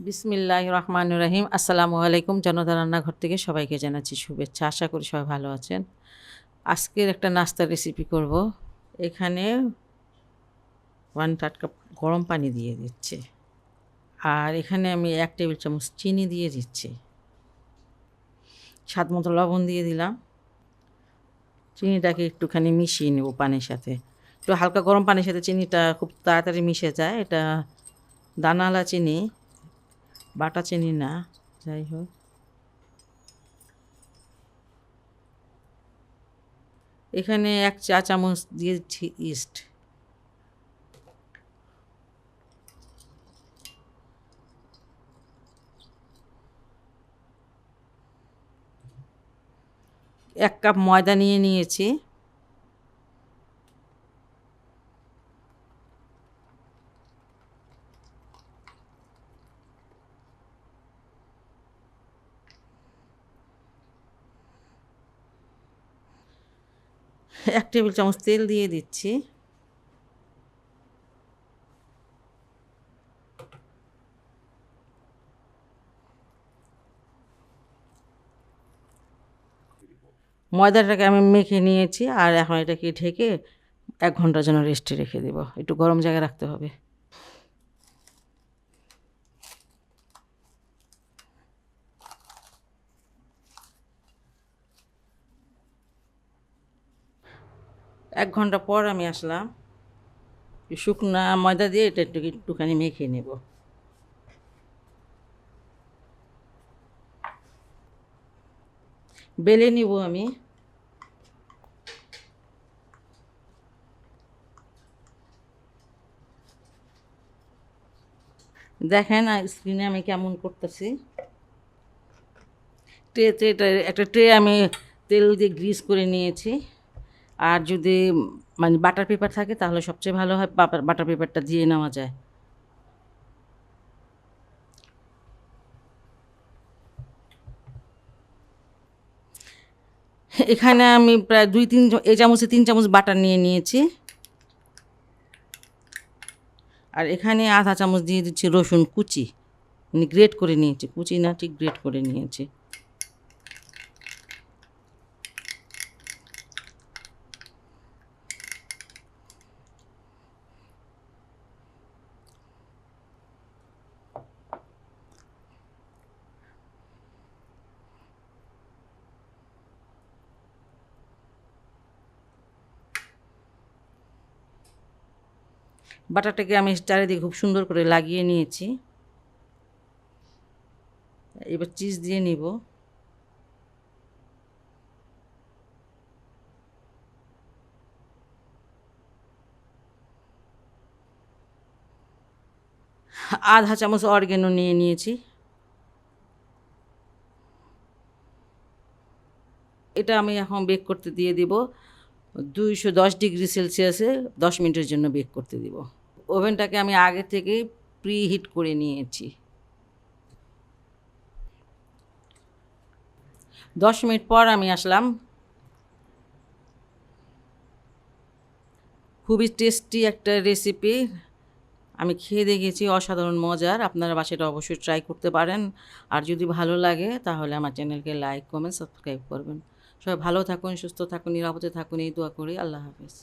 বিসমিল্লাহির রহমানির রহিম। আসসালামু আলাইকুম। জনতা রান্নাঘর থেকে সবাইকে জানাচ্ছি শুভেচ্ছা। আশা করি সবাই ভালো আছেন। আজকের একটা নাস্তার রেসিপি করব। এখানে 1/3 কাপ গরম পানি দিয়ে দিচ্ছি। আর এখানে আমি 1 টেবিল চামচ চিনি দিয়ে দিচ্ছি। স্বাদ মতো লবণ দিয়ে দিলাম। চিনিটাকে একটুখানি মিশিয়ে নেব পানির সাথে। একটু হালকা গরম পানির সাথে চিনিটা খুব তাড়াতাড়ি মিশে যায়। এটা দানাওয়ালা চিনি, বাটা চিনি না। যাই হোক, এখানে 1 চা চামচ দিয়েছি ইস্ট। এক কাপ ময়দা নিয়ে নিয়েছি। এক টেবিল চামচ তেল দিয়ে দিচ্ছি। ময়দাটাকে আমি মেখে নিয়েছি আর এখন এটাকে ঢেকে 1 ঘন্টার জন্য রেস্টে রেখে দেব। একটু গরম জায়গায় রাখতে হবে। এক ঘন্টা পর আমি আসলাম। শুকনা ময়দা দিয়ে এটা একটুখানি মেখে নেব। বেলে নিব আমি। দেখেন স্ক্রিনে আমি কেমন করতেছি। একটা ট্রে আমি তেল দিয়ে গ্রিস করে নিয়েছি। আর যদি মানে বাটার পেপার থাকে তাহলে সবচেয়ে ভালো হয়, বাটার পেপারটা দিয়ে নেওয়া যায়। এখানে আমি প্রায় 2-3 এই চামচে 3 চামচ বাটার নিয়ে নিয়েছি। আর এখানে আধা চামচ দিয়ে দিচ্ছি রসুন কুচি, মানে গ্রেট করে নিয়েছি, কুচি না ঠিক গ্রেট করে নিয়েছি। বাটারটাকে আমি চারিদিকে খুব সুন্দর করে লাগিয়ে নিয়েছি। এবার চিজ দিয়ে নিব। আধা চামচ অরিগ্যানো নিয়ে নিয়েছি। এটা আমি এখন বেক করতে দিয়ে দিব 210 ডিগ্রি সেলসিয়াসে 10 মিনিটের জন্য বেক করতে দিব। ওভেনটাকে আমি আগে থেকেই প্রি হিট করে নিয়েছি। 10 মিনিট পর আমি আসলাম। খুবই টেস্টি একটা রেসিপি, আমি খেয়ে দেখেছি, অসাধারণ মজার। আপনারা বাসাটা অবশ্যই ট্রাই করতে পারেন। আর যদি ভালো লাগে তাহলে আমার চ্যানেলকে লাইক, কমেন্ট, সাবস্ক্রাইব করবেন। সবাই ভালো থাকুন, সুস্থ থাকুন, নিরাপদে থাকুন, এই দোয়া করি। আল্লাহ হাফেজ।